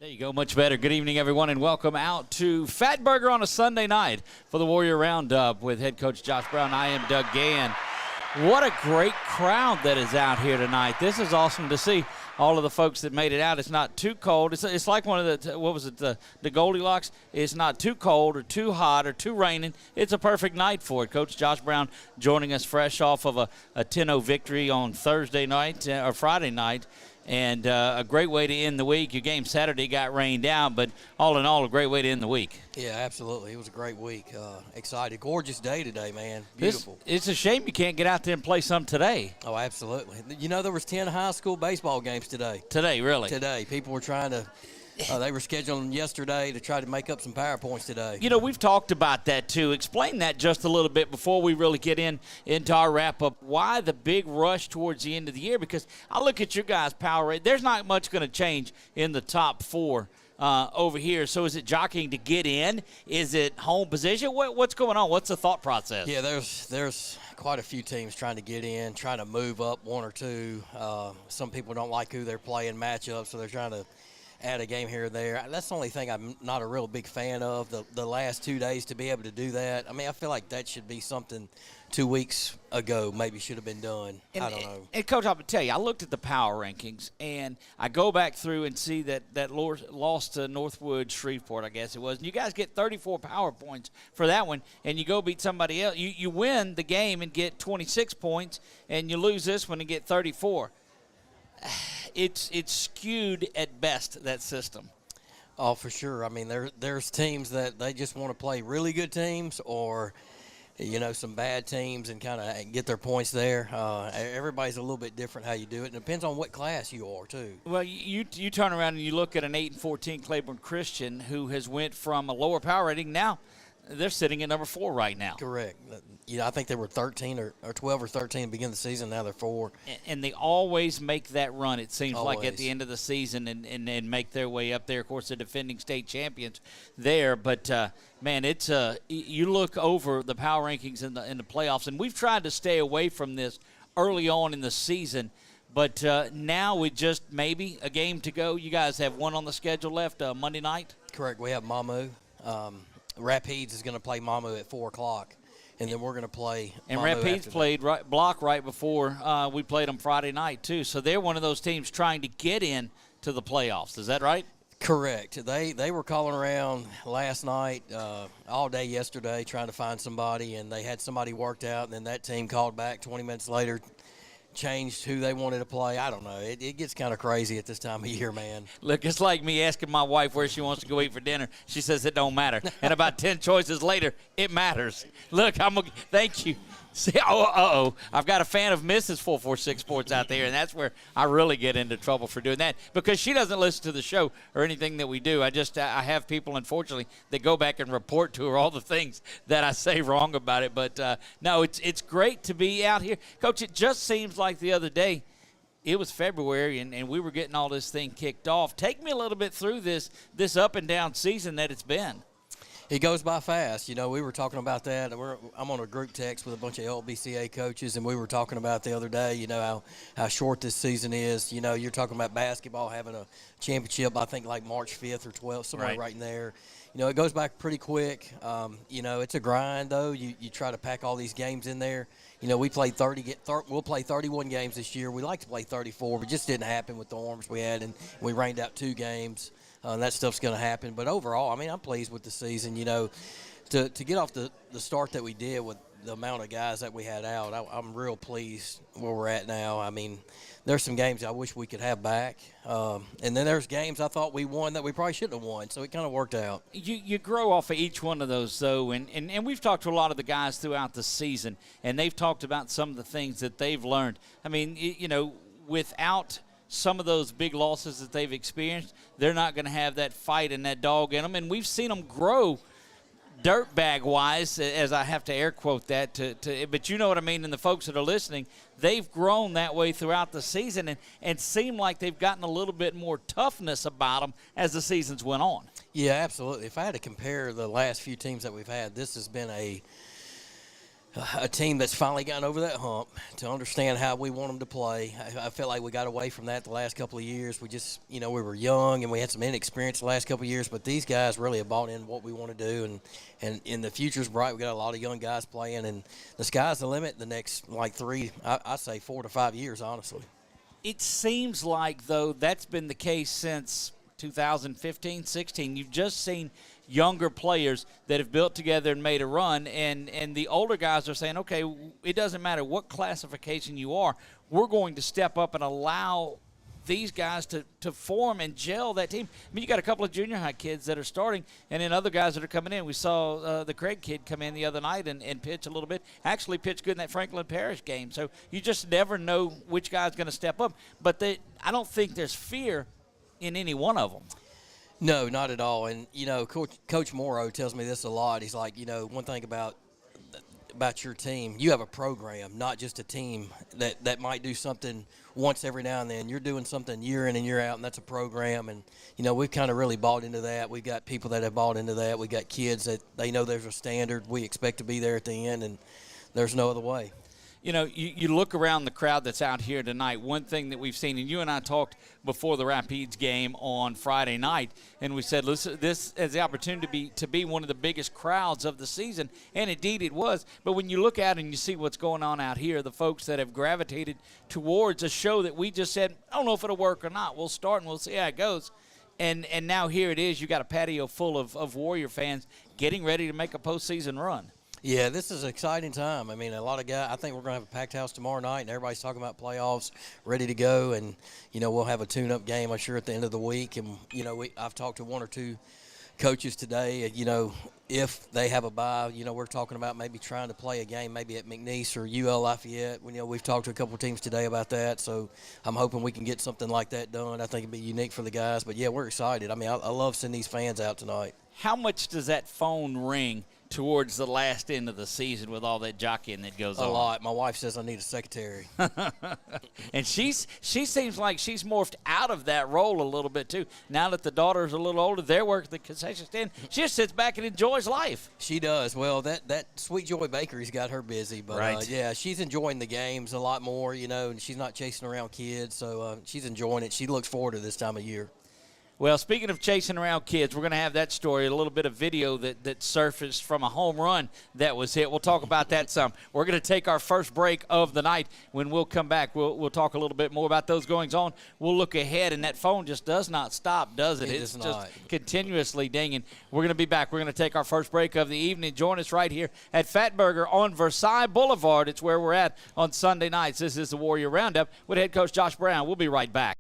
There you go, much better. Good evening, everyone, and welcome out to Fatburger on a Sunday night for the Warrior Roundup with head coach Josh Brown. I am Doug Gann. What a great crowd that is out here tonight. This is awesome to see all of the folks that made it out. It's not too cold. It's like one of the, what was it, the Goldilocks? It's not too cold or too hot or too raining. It's a perfect night for it. Coach Josh Brown joining us fresh off of a 10-0 victory on Thursday night or Friday night. And a great way to end the week. Your game Saturday got rained out, but all in all, a great way to end the week. Yeah, absolutely. It was a great week. Excited. Gorgeous day today, man. Beautiful. It's a shame you can't get out there and play some today. Oh, absolutely. You know, there was 10 high school baseball games today. Today, really? Today. People were trying to they were scheduling yesterday to try to make up some PowerPoints today. You know, we've talked about that, too. Explain that just a little bit before we really get into our wrap-up. Why the big rush towards the end of the year? Because I look at your guys' power rate. There's not much going to change in the top four over here. So is it jockeying to get in? Is it home position? What's going on? What's the thought process? Yeah, there's quite a few teams trying to get in, trying to move up one or two. Some people don't like who they're playing matchups, so they're trying to add a game here or there. That's the only thing I'm not a real big fan of, the last 2 days to be able to do that. I mean, I feel like that should be something 2 weeks ago maybe should have been done. I don't know. And, Coach, I'm going to tell you, I looked at the power rankings, and I go back through and see that lost to Northwood Shreveport, I guess it was. And you guys get 34 power points for that one, and you go beat somebody else. You win the game and get 26 points, and you lose this one and get 34. It's skewed at best, that system. Oh, for sure. I mean, there's teams that they just want to play really good teams or, you know, some bad teams and kind of get their points there. Everybody's a little bit different how you do it. And it depends on what class you are, too. Well, you turn around and you look at an 8-14 Claiborne Christian who has went from a lower power rating. Now they're sitting at number 4 right now. Correct. You know, I think they were 13 or 12 or 13 at the beginning of the season. Now they're 4. And they always make that run, it seems always. like, at the end of the season and make their way up there. Of course, the defending state champions there. But, man, it's you look over the power rankings in the playoffs, and we've tried to stay away from this early on in the season. But now with just maybe a game to go, you guys have one on the schedule left Monday night? Correct. We have Mamu. Rapides is going to play Mamu at 4 o'clock. And then we're going to play. And Mamu Rapides played block right before we played them Friday night, too. So they're one of those teams trying to get in to the playoffs. Is that right? Correct. They were calling around last night, all day yesterday, trying to find somebody, and they had somebody worked out, and then that team called back 20 minutes later, changed who they wanted to play. I don't know. It gets kind of crazy at this time of year, man. Look, it's like me asking my wife where she wants to go eat for dinner. She says it don't matter. And about 10 choices later, it matters. Look, thank you. See, I've got a fan of Mrs. 446 Sports out there, and that's where I really get into trouble for doing that because she doesn't listen to the show or anything that we do. I have people, unfortunately, that go back and report to her all the things that I say wrong about it. But, no, it's great to be out here. Coach, it just seems like the other day it was February, and we were getting all this thing kicked off. Take me a little bit through this up and down season that it's been. It goes by fast. You know, we were talking about that. I'm on a group text with a bunch of LBCA coaches, and we were talking about the other day, you know, how short this season is. You know, you're talking about basketball having a championship, I think, like March 5th or 12th, somewhere right in there. You know, it goes back pretty quick. You know, it's a grind, though. You try to pack all these games in there. You know, we'll play 31 games this year. We like to play 34, but it just didn't happen with the arms we had, and we rained out 2 games. That stuff's going to happen. But overall, I mean, I'm pleased with the season. You know, to get off the start that we did with the amount of guys that we had out, I'm real pleased where we're at now. I mean, there's some games I wish we could have back. And then there's games I thought we won that we probably shouldn't have won. So it kind of worked out. You grow off of each one of those, though. And we've talked to a lot of the guys throughout the season, and they've talked about some of the things that they've learned. I mean, you know, without – some of those big losses that they've experienced, they're not going to have that fight and that dog in them. And we've seen them grow dirtbag-wise, as I have to air quote that, but you know what I mean, and the folks that are listening, they've grown that way throughout the season and seem like they've gotten a little bit more toughness about them as the seasons went on. Yeah, absolutely. If I had to compare the last few teams that we've had, this has been A team that's finally gotten over that hump to understand how we want them to play. I felt like we got away from that the last couple of years. We just, we were young and we had some inexperience the last couple of years, but these guys really have bought in what we want to do, and in the future's bright. We got a lot of young guys playing, and the sky's the limit the next, I say 4 to 5 years, honestly. It seems like, though, that's been the case since 2015, 16. You've just seen younger players that have built together and made a run, and the older guys are saying, okay, it doesn't matter what classification you are, we're going to step up and allow these guys to form and gel that team. I mean, you got a couple of junior high kids that are starting, and then other guys that are coming in. We saw the Craig kid come in the other night and pitch a little bit. Actually pitched good in that Franklin Parish game. So you just never know which guy's going to step up. But I don't think there's fear in any one of them. No, not at all. And, Coach Morrow tells me this a lot. He's like, one thing about your team, you have a program, not just a team that might do something once every now and then. You're doing something year in and year out, and that's a program. And, we've kind of really bought into that. We've got people that have bought into that. We've got kids that they know there's a standard. We expect to be there at the end, and there's no other way. You look around the crowd that's out here tonight, one thing that we've seen, and you and I talked before the Rapides game on Friday night, and we said, listen, this has the opportunity to be one of the biggest crowds of the season, and indeed it was. But when you look out and you see what's going on out here, the folks that have gravitated towards a show that we just said, I don't know if it'll work or not. We'll start and we'll see how it goes. And now here it is. You got a patio full of Warrior fans getting ready to make a postseason run. Yeah, this is an exciting time. I mean, a lot of guys, I think we're going to have a packed house tomorrow night, and everybody's talking about playoffs, ready to go. And, we'll have a tune-up game, I'm sure, at the end of the week. And, I've talked to one or two coaches today, if they have a bye, we're talking about maybe trying to play a game maybe at McNeese or UL Lafayette. We've talked to a couple of teams today about that, so I'm hoping we can get something like that done. I think it'd be unique for the guys. But, yeah, we're excited. I mean, I love seeing these fans out tonight. How much does that phone ring towards the last end of the season with all that jockeying that goes on? A lot. My wife says I need a secretary. And she seems like she's morphed out of that role a little bit too. Now that the daughter's a little older, they're working the concession stand. She just sits back and enjoys life. She does. Well, that Sweet Joy Bakery's got her busy. But, right. Yeah, she's enjoying the games a lot more, and she's not chasing around kids. So she's enjoying it. She looks forward to this time of year. Well, speaking of chasing around kids, we're going to have that story, a little bit of video that surfaced from a home run that was hit. We'll talk about that some. We're going to take our first break of the night. When we'll come back, we'll talk a little bit more about those goings-on. We'll look ahead, and that phone just does not stop, does it? It's just continuously dinging. We're going to be back. We're going to take our first break of the evening. Join us right here at Fatburger on Versailles Boulevard. It's where we're at on Sunday nights. This is the Warrior Roundup with head coach Josh Brown. We'll be right back.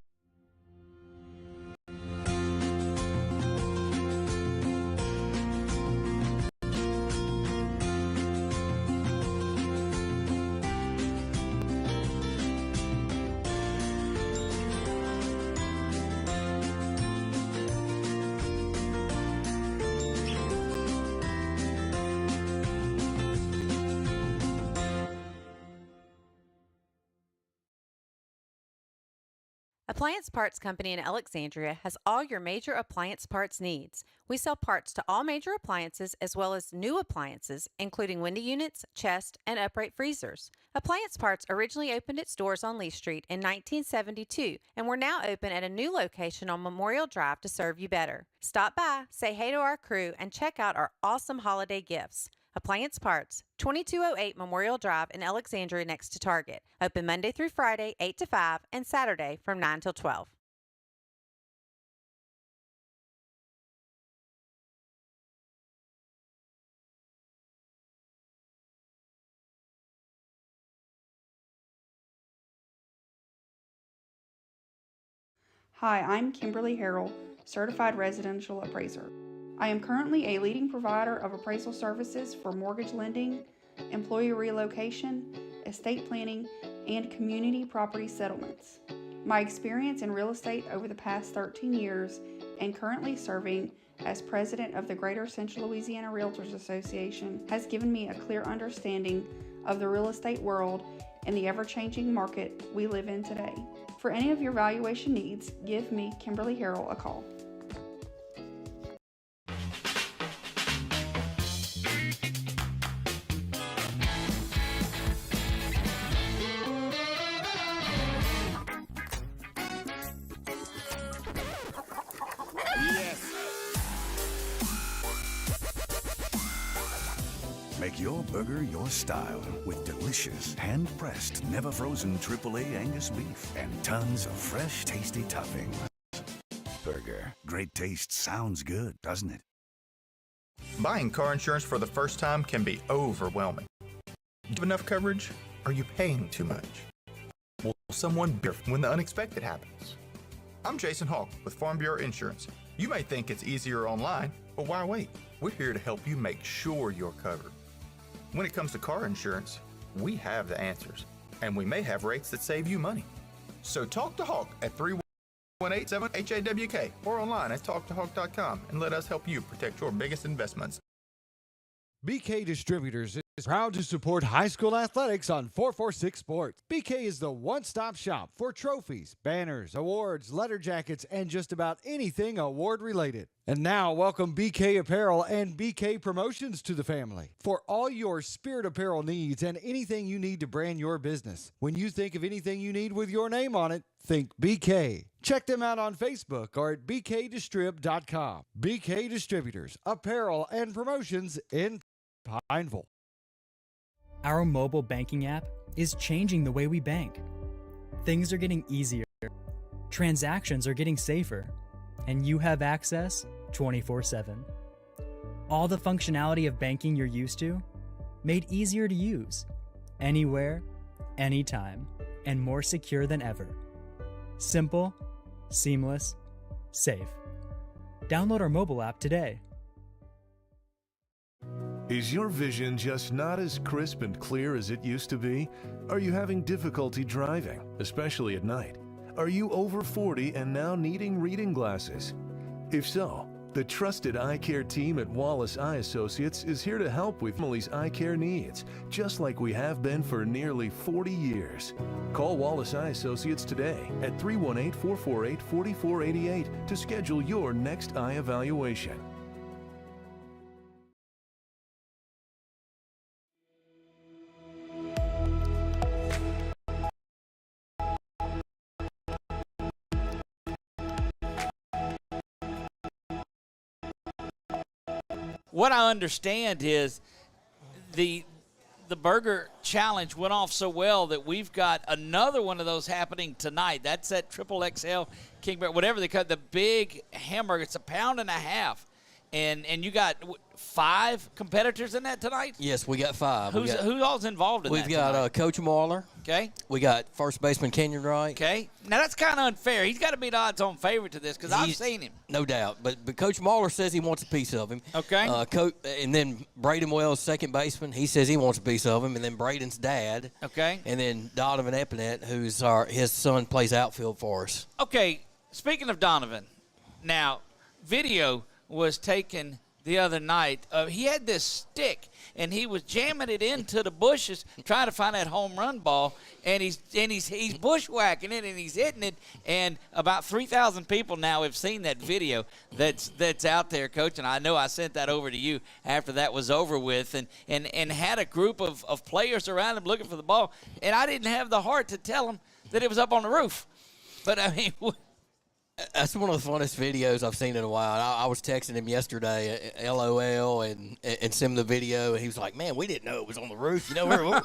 Appliance Parts Company in Alexandria has all your major appliance parts needs. We sell parts to all major appliances as well as new appliances, including window units, chest, and upright freezers. Appliance Parts originally opened its doors on Lee Street in 1972, and we're now open at a new location on Memorial Drive to serve you better. Stop by, say hey to our crew, and check out our awesome holiday gifts. Appliance Parts, 2208 Memorial Drive in Alexandria next to Target. Open Monday through Friday, 8 to 5, and Saturday from 9 till 12. Hi, I'm Kimberly Harrell, Certified Residential Appraiser. I am currently a leading provider of appraisal services for mortgage lending, employee relocation, estate planning, and community property settlements. My experience in real estate over the past 13 years and currently serving as president of the Greater Central Louisiana Realtors Association has given me a clear understanding of the real estate world and the ever-changing market we live in today. For any of your valuation needs, give me, Kimberly Harrell, a call. Your burger, your style, with delicious, hand-pressed, never-frozen AAA Angus beef and tons of fresh, tasty toppings. Burger. Great taste sounds good, doesn't it? Buying car insurance for the first time can be overwhelming. Do you have enough coverage? Are you paying too much? Will someone be when the unexpected happens? I'm Jason Hawk with Farm Bureau Insurance. You may think it's easier online, but why wait? We're here to help you make sure you're covered. When it comes to car insurance, we have the answers, and we may have rates that save you money. So talk to Hawk at 318-7HAWK or online at talktohawk.com and let us help you protect your biggest investments. BK Distributors is proud to support high school athletics on 446 Sports. BK is the one-stop shop for trophies, banners, awards, letter jackets, and just about anything award-related. And now, welcome BK Apparel and BK Promotions to the family. For all your spirit apparel needs and anything you need to brand your business. When you think of anything you need with your name on it, think BK. Check them out on Facebook or at bkdistrib.com. BK Distributors, Apparel and Promotions in Pineville. Our mobile banking app is changing the way we bank. Things are getting easier, transactions are getting safer, and you have access 24/7. All the functionality of banking you're used to, made easier to use, anywhere, anytime, and more secure than ever. Simple, seamless, safe. Download our mobile app today. Is your vision just not as crisp and clear as it used to be? Are you having difficulty driving, especially at night? Are you over 40 and now needing reading glasses? If so, the trusted eye care team at Wallace Eye Associates is here to help with family's eye care needs, just like we have been for nearly 40 years. Call Wallace Eye Associates today at 318-448-4488 to schedule your next eye evaluation. What I understand is the burger challenge went off so well that we've got another one of those happening tonight. That's that triple XL King Bear, whatever they call it, the big hamburger. It's 1.5 pounds. And you got 5 competitors in that tonight? Yes, we got 5. Who all's involved in that We've got Coach Marler. Okay. We got first baseman Kenyon Wright. Okay. Now, that's kind of unfair. He's got to be the odds-on favorite to this because I've seen him. No doubt. But Coach Marler says he wants a piece of him. Okay. And then Braden Wells, second baseman, he says he wants a piece of him. And then Braden's dad. Okay. And then Donovan Epinette, who's his son, plays outfield for us. Okay. Speaking of Donovan, now, video was taken the other night. He had this stick, and he was jamming it into the bushes trying to find that home run ball, and he's bushwhacking it, and he's hitting it, and about 3,000 people now have seen that video that's out there, Coach, and I know I sent that over to you after that was over with, and had a group of players around him looking for the ball, and I didn't have the heart to tell him that it was up on the roof. But, I mean, that's one of the funnest videos I've seen in a while. I was texting him yesterday, LOL, and sent him the video, and he was like, "Man, we didn't know it was on the roof." You know,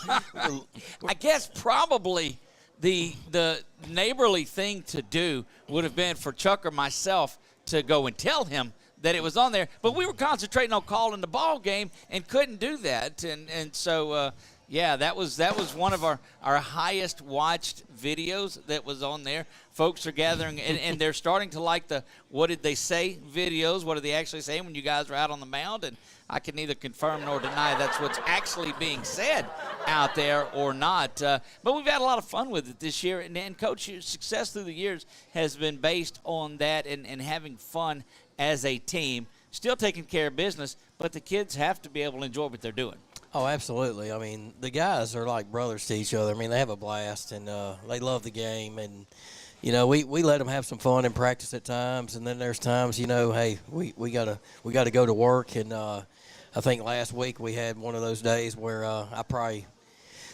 I guess probably the neighborly thing to do would have been for Chuck or myself to go and tell him that it was on there. But we were concentrating on calling the ball game and couldn't do that, and so. Yeah, that was one of our highest watched videos that was on there. Folks are gathering, and they're starting to like the what did they say videos. What are they actually saying when you guys are out on the mound? And I can neither confirm nor deny that's what's actually being said out there or not. But we've had a lot of fun with it this year. And Coach, your success through the years has been based on that and having fun as a team, still taking care of business, but the kids have to be able to enjoy what they're doing. Oh, absolutely. I mean, the guys are like brothers to each other. I mean, they have a blast, and they love the game. And, you know, we let them have some fun in practice at times. And then there's times, you know, hey, we gotta go to work. And I think last week we had one of those days where I probably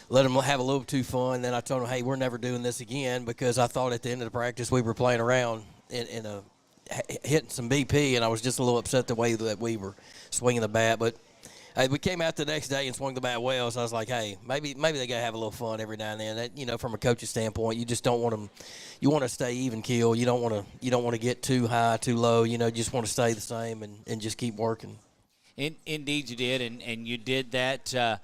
let them have a little too fun. Then I told them, hey, we're never doing this again, because I thought at the end of the practice we were playing around in hitting some BP, and I was just a little upset the way that we were swinging the bat. But Hey, we came out the next day and swung the bat well, so I was like, hey, maybe they got to have a little fun every now and then. That, you know, from a coach's standpoint, you just don't want them. You want to stay even keel. You don't want to get too high, too low. You know, you just want to stay the same and just keep working. Indeed you did, and you did that.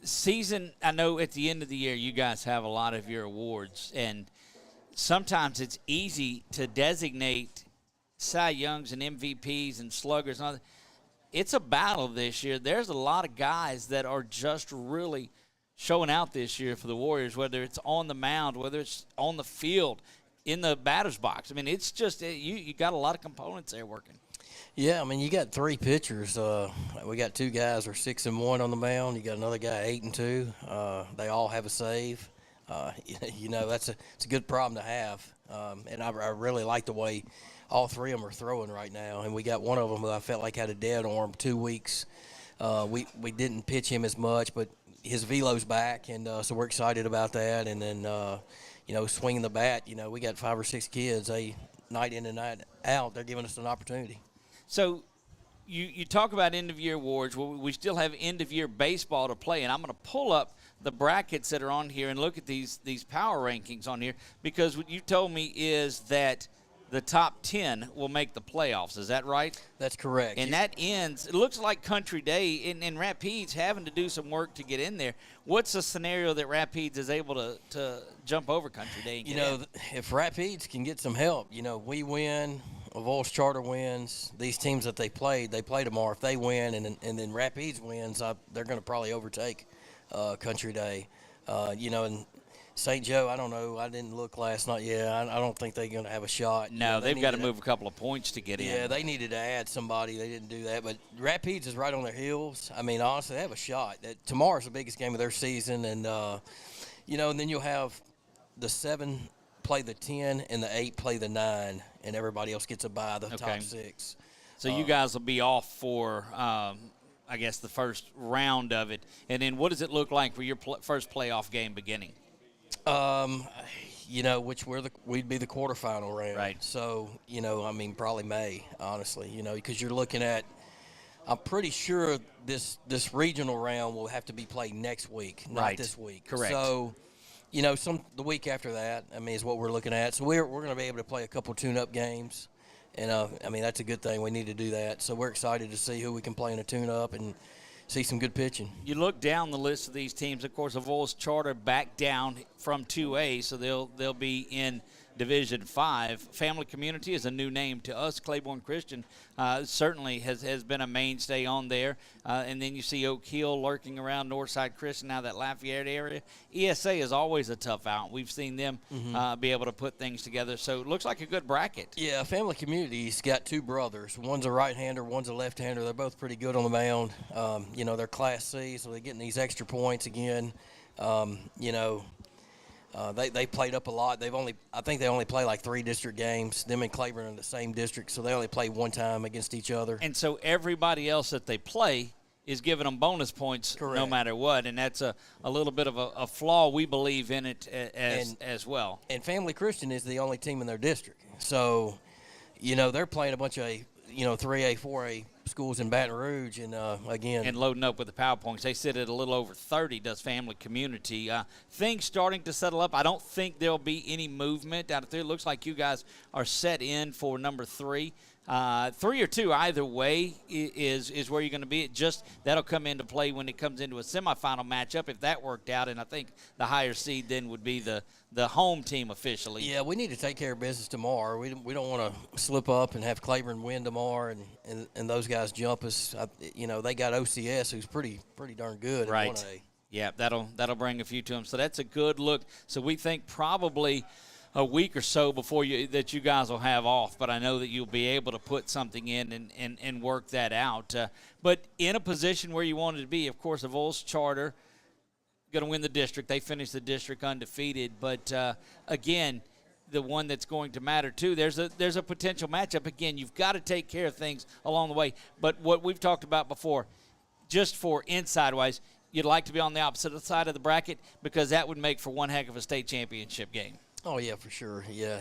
Season, I know at the end of the year you guys have a lot of your awards, and sometimes it's easy to designate Cy Youngs and MVPs and sluggers and all that. It's a battle this year. There's a lot of guys that are just really showing out this year for the Warriors, whether it's on the mound, whether it's on the field, in the batter's box. I mean, it's just you got a lot of components there working. Yeah, I mean, you got 3 pitchers. We got 2 guys who are 6-1 on the mound. You got another guy 8-2. They all have a save. You know, it's a good problem to have. And I really like the way all 3 of them are throwing right now. And we got one of them who I felt like had a dead arm 2 weeks. We didn't pitch him as much, but his velo's back, and so we're excited about that. And then, you know, swinging the bat, you know, we got 5 or 6 kids. They night in and night out, they're giving us an opportunity. So you talk about end-of-year awards. Well, we still have end-of-year baseball to play, and I'm going to pull up the brackets that are on here and look at these power rankings on here, because what you told me is that the top 10 will make the playoffs. Is that right? That's correct. And that ends, it looks like Country Day, and Rapides having to do some work to get in there. What's the scenario that Rapides is able to jump over Country Day and get in? If Rapides can get some help, you know, we win, Avoyelles Charter wins, these teams that they play tomorrow. If they win and then Rapides wins, they're going to probably overtake Country Day. You know, and St. Joe, I don't know. I didn't look last night. Yeah, I don't think they're going to have a shot. No, they've got to move a couple of points to get in. Yeah, they needed to add somebody. They didn't do that. But Rapides is right on their heels. I mean, honestly, they have a shot. Tomorrow's the biggest game of their season. And, you know, and then you'll have the 7 play the 10 and the 8 play the 9, and everybody else gets a bye, the top 6. So you guys will be off for, I guess, the first round of it. And then what does it look like for your first playoff game beginning? You know, we'd be the quarterfinal round. Right. So, you know, I mean, probably May, honestly, you know, because you're looking at, I'm pretty sure this regional round will have to be played next week, not this week. Correct. So, you know, the week after that, I mean, is what we're looking at. So we're going to be able to play a couple tune-up games. And, I mean, that's a good thing. We need to do that. So we're excited to see who we can play in a tune-up and see some good pitching. You look down the list of these teams. Of course, Avoyelles Charter back down from 2A, so they'll be in Division 5. Family Community is a new name to us. Claiborne Christian certainly has been a mainstay on there. And then you see Oak Hill lurking around, Northside Christian, now that Lafayette area. ESA is always a tough out. We've seen them be able to put things together. So it looks like a good bracket. Yeah, Family Community's got 2 brothers. One's a right-hander, one's a left-hander. They're both pretty good on the mound. You know, they're Class C, so they're getting these extra points again. You know, they played up a lot. I think they only play like 3 district games. Them and Claiborne are in the same district, so they only play 1 time against each other. And so everybody else that they play is giving them bonus points. Correct. No matter what, and that's a little bit of a flaw we believe in it as well. And Family Christian is the only team in their district. So, you know, they're playing a bunch of, 3A, 4A schools in Baton Rouge, and again. And loading up with the PowerPoints. They sit at a little over 30, does Family Community. Things starting to settle up. I don't think there'll be any movement out of there. It looks like you guys are set in for number 3. 3 or 2 either way is where you're going to be. That'll come into play when it comes into a semifinal matchup if that worked out, and I think the higher seed then would be the home team officially. Yeah, we need to take care of business tomorrow. We don't want to slip up and have Claiborne win tomorrow and those guys jump us. They got OCS, who's pretty darn good. Right. In 1A. Yeah, that'll bring a few to them. So that's a good look. So we think probably a week or so before that you guys will have off, but I know that you'll be able to put something in and work that out. But in a position where you wanted to be, of course, Avoyelles Charter going to win the district. They finished the district undefeated, but again, the one that's going to matter too. There's a potential matchup. Again, you've got to take care of things along the way. But what we've talked about before, just for inside-wise, you'd like to be on the opposite side of the bracket because that would make for one heck of a state championship game. Oh yeah, for sure. Yeah,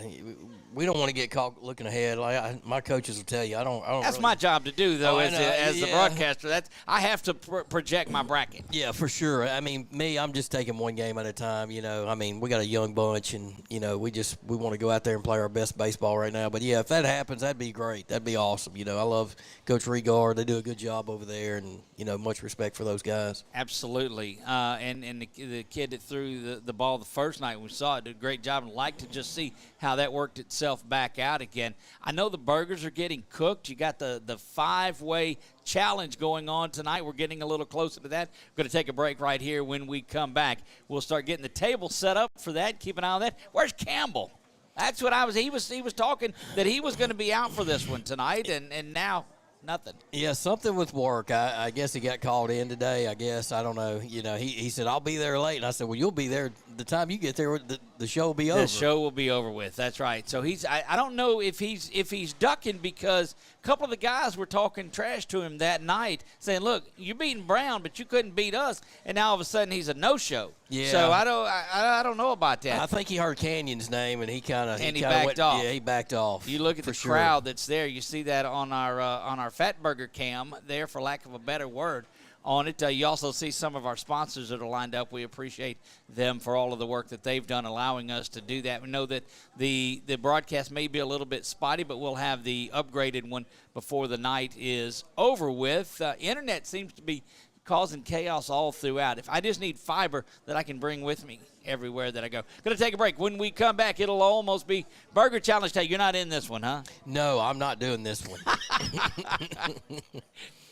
we don't want to get caught looking ahead. My coaches will tell you, I don't. That's really, my job to do, though, Oh, I as, know, as the yeah. broadcaster. I have to project my bracket. Yeah, for sure. I mean, I'm just taking one game at a time. I mean, we got a young bunch, and we want to go out there and play our best baseball right now. But yeah, if that happens, that'd be great. That'd be awesome. I love Coach Regard. They do a good job over there, and much respect for those guys. Absolutely. And the kid that threw the ball the first night we saw it did a great job, and like to just see how that worked itself back out again. I know the burgers are getting cooked. You got the 5-way challenge going on tonight. We're getting a little closer to that. We're going to take a break right here. When we come back, we'll start getting the table set up for that. Keep an eye on that. Where's Campbell? That's what he was talking that he was going to be out for this one tonight, and now nothing. Yeah, something with work. I guess he got called in today. I guess. I don't know. He said, I'll be there late. And I said, well, you'll be there. The time you get there, the show will be over. The show will be over with. That's right. So I don't know if he's ducking, because a couple of the guys were talking trash to him that night, saying, look, you're beating Brown, but you couldn't beat us. And now all of a sudden he's a no-show. Yeah. So I don't know about that. I think he heard Canyon's name, and he backed off. Yeah, he backed off. You look at the crowd that's there. You see that on our Fatburger cam there, for lack of a better word, on it. You also see some of our sponsors that are lined up. We appreciate them for all of the work that they've done, allowing us to do that. We know that the broadcast may be a little bit spotty, but we'll have the upgraded one before the night is over with. Internet seems to be causing chaos all throughout. If I just need fiber that I can bring with me everywhere that I go. Going to take a break. When we come back, it'll almost be Burger Challenge Day. You're not in this one, huh? No, I'm not doing this one.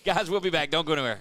Guys, we'll be back. Don't go anywhere.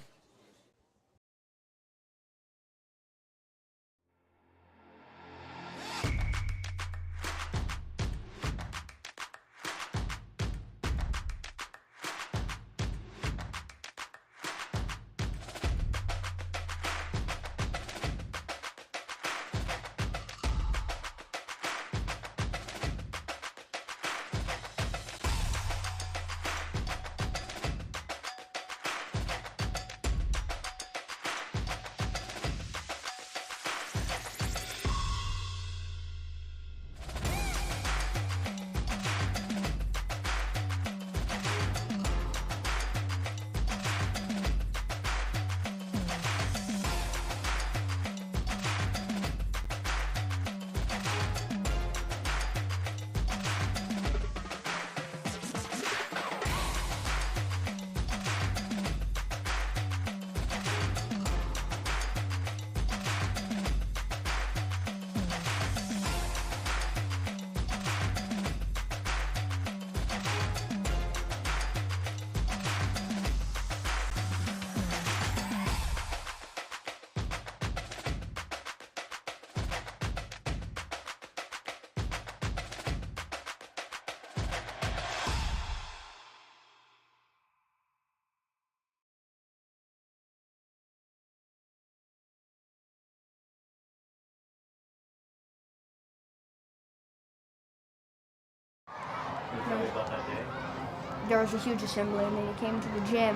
There was a huge assembly, and then he came to the gym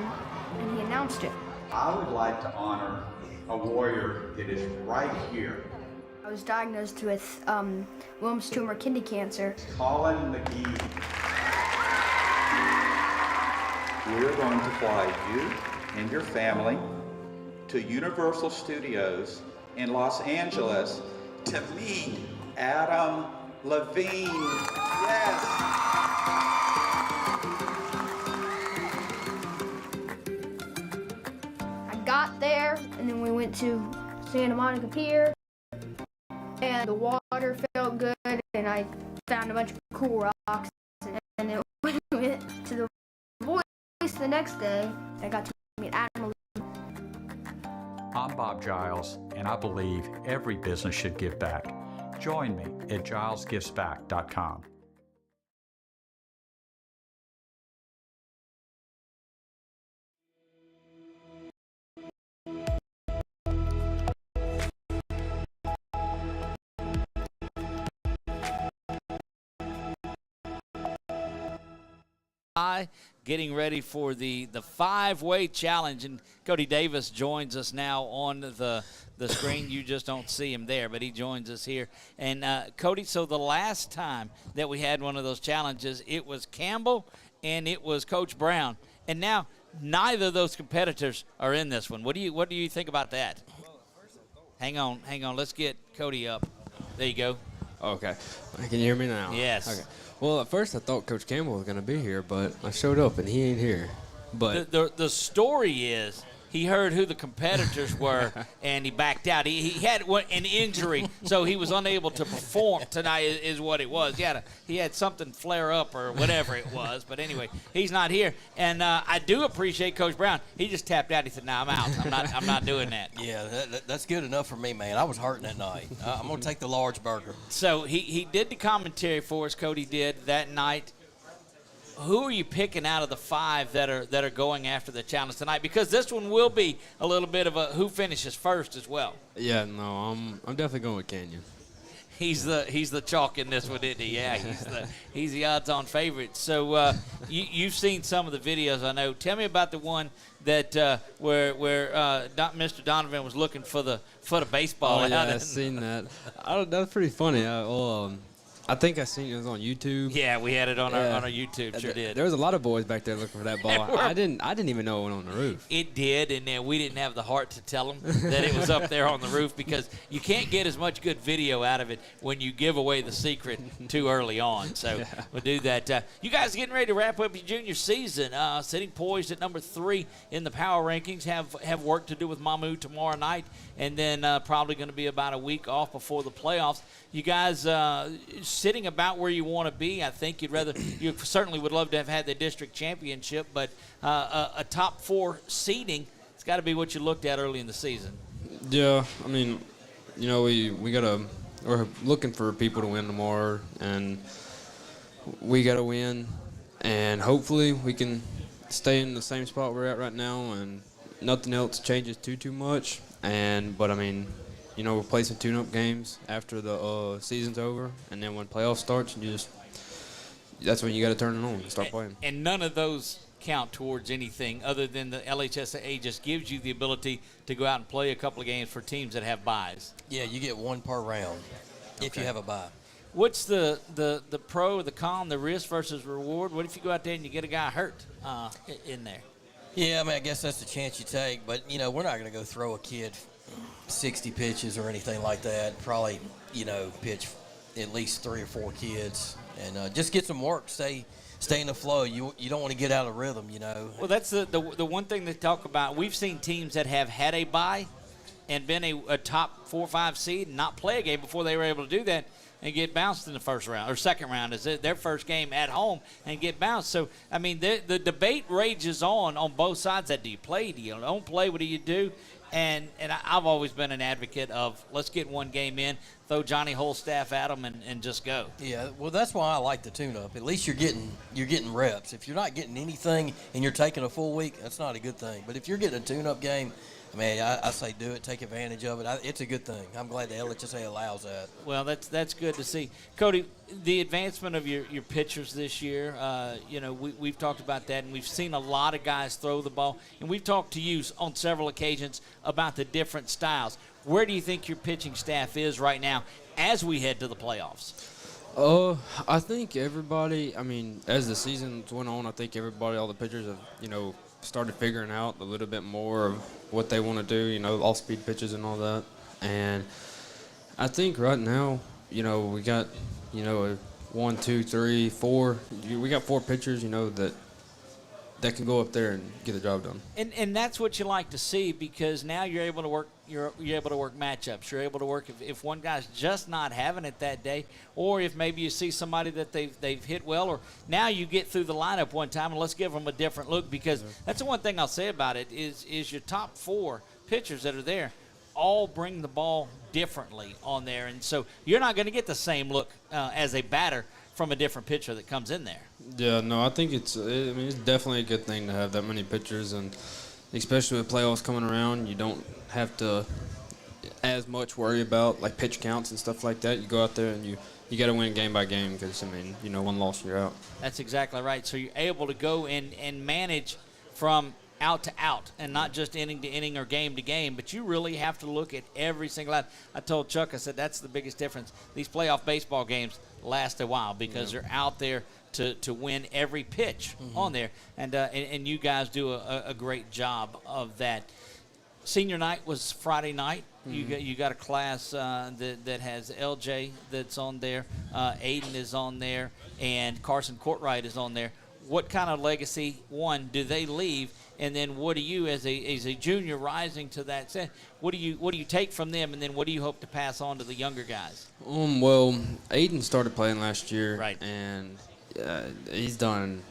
and he announced it. I would like to honor a warrior that is right here. I was diagnosed with Wilms tumor kidney cancer. Colin McGee. We're going to fly you and your family to Universal Studios in Los Angeles to meet Adam Levine. Yes. Got there, and then we went to Santa Monica Pier, and the water felt good, and I found a bunch of cool rocks, and then we went to the Voice the next day. I got to meet Adam. I'm Bob Giles, and I believe every business should give back. Join me at gilesgivesback.com. Getting ready for the 5-way challenge, and Cody Davis joins us now on the the screen. You just don't see him there, but he joins us here. And, Cody, so the last time that we had one of those challenges, it was Campbell and it was Coach Brown. And now neither of those competitors are in this one. What do you think about that? Hang on. Let's get Cody up. There you go. Okay. Can you hear me now? Yes. Okay. Well, at first I thought Coach Campbell was going to be here, but I showed up and he ain't here. But the story is he heard who the competitors were and he backed out. He had an injury, so he was unable to perform tonight is what it was. He had something flare up or whatever it was. But anyway, he's not here. And I do appreciate Coach Brown. He just tapped out. He said, "No, I'm out. I'm not doing that." Yeah, that's good enough for me, man. I was hurting that night. I'm going to take the large burger. So he did the commentary for us, Cody did, that night. Who are you picking out of the 5 that are going after the challenge tonight? Because this one will be a little bit of a who finishes first as well. Yeah, no, I'm definitely going with Canyon. He's the chalk in this one, isn't he? Yeah, he's the odds-on favorite. So you've seen some of the videos, I know. Tell me about the one that where Mr. Donovan was looking for the baseball. Oh yeah, I've seen that. That's pretty funny. I think I seen it was on YouTube. Yeah, we had it on our YouTube. Sure did. There was a lot of boys back there looking for that ball. I didn't even know it went on the roof. It did, and then we didn't have the heart to tell them that it was up there on the roof because you can't get as much good video out of it when you give away the secret too early on. So we'll do that. You guys getting ready to wrap up your junior season, sitting poised at number 3 in the power rankings. Have work to do with Mamu tomorrow night, and then probably going to be about a week off before the playoffs. You guys sitting about where you want to be. I think you certainly would love to have had the district championship, but a top 4 seeding, it's got to be what you looked at early in the season. Yeah, I mean, we're looking for people to win tomorrow, and we got to win, and hopefully we can stay in the same spot we're at right now, and nothing else changes too much. But I mean, we're playing some tune-up games after the season's over, and then when playoffs starts, that's when you got to turn it on and start playing. And none of those count towards anything other than the LHSAA just gives you the ability to go out and play a couple of games for teams that have buys. Yeah, you get 1 per round if you have a bye. What's the pro, the con, the risk versus reward? What if you go out there and you get a guy hurt in there? Yeah, I mean, I guess that's the chance you take. But, we're not going to go throw a kid 60 pitches or anything like that. Probably, pitch at least 3 or 4 kids and just get some work. Stay in the flow. You don't want to get out of rhythm, Well, that's the one thing they talk about. We've seen teams that have had a bye and been a top 4 or 5 seed and not play a game before they were able to do that and get bounced in the first round or second round is their first game at home and get bounced. So, I mean, the debate rages on both sides. That do you play? Do you don't play? What do you do? And I've always been an advocate of let's get one game in, throw Johnny Holstaff at them, and just go. Yeah, well, that's why I like the tune-up. At least you're getting reps. If you're not getting anything and you're taking a full week, that's not a good thing. But if you're getting a tune-up game, I say do it, take advantage of it. It's a good thing. I'm glad the LHSA allows that. Well, that's good to see. Cody, the advancement of your pitchers this year, we've talked about that, and we've seen a lot of guys throw the ball, and we've talked to you on several occasions about the different styles. Where do you think your pitching staff is right now as we head to the playoffs? I think everybody, as the seasons went on, I think everybody, all the pitchers have, started figuring out a little bit more of what they want to do, off-speed pitches and all that. And I think right now, we got, 1, 2, 3, 4. We got 4 pitchers, that can go up there and get the job done. And that's what you like to see because now you're able to work you're able to work matchups. You're able to work if one guy's just not having it that day, or if maybe you see somebody that they've hit well, or now you get through the lineup one time and let's give them a different look because that's the one thing I'll say about it is your top 4 pitchers that are there all bring the ball differently on there, and so you're not going to get the same look as a batter from a different pitcher that comes in there. Yeah, no, I think it's definitely a good thing to have that many pitchers, and especially with playoffs coming around, you don't have to as much worry about like pitch counts and stuff like that. You go out there and you got to win game by game because, one loss, you're out. That's exactly right. So you're able to go and manage from out to out and not just inning to inning or game to game, but you really have to look at every single out. I told Chuck, I said, that's the biggest difference. These playoff baseball games last a while because they're out there to win every pitch on there. And you guys do a great job of that. Senior night was Friday night. You got a class that has LJ that's on there. Aiden is on there, and Carson Courtwright is on there. What kind of legacy, one, do they leave, and then what do you, as a junior rising to that set, what do you take from them, and then what do you hope to pass on to the younger guys? Well, Aiden started playing last year, right, and he's done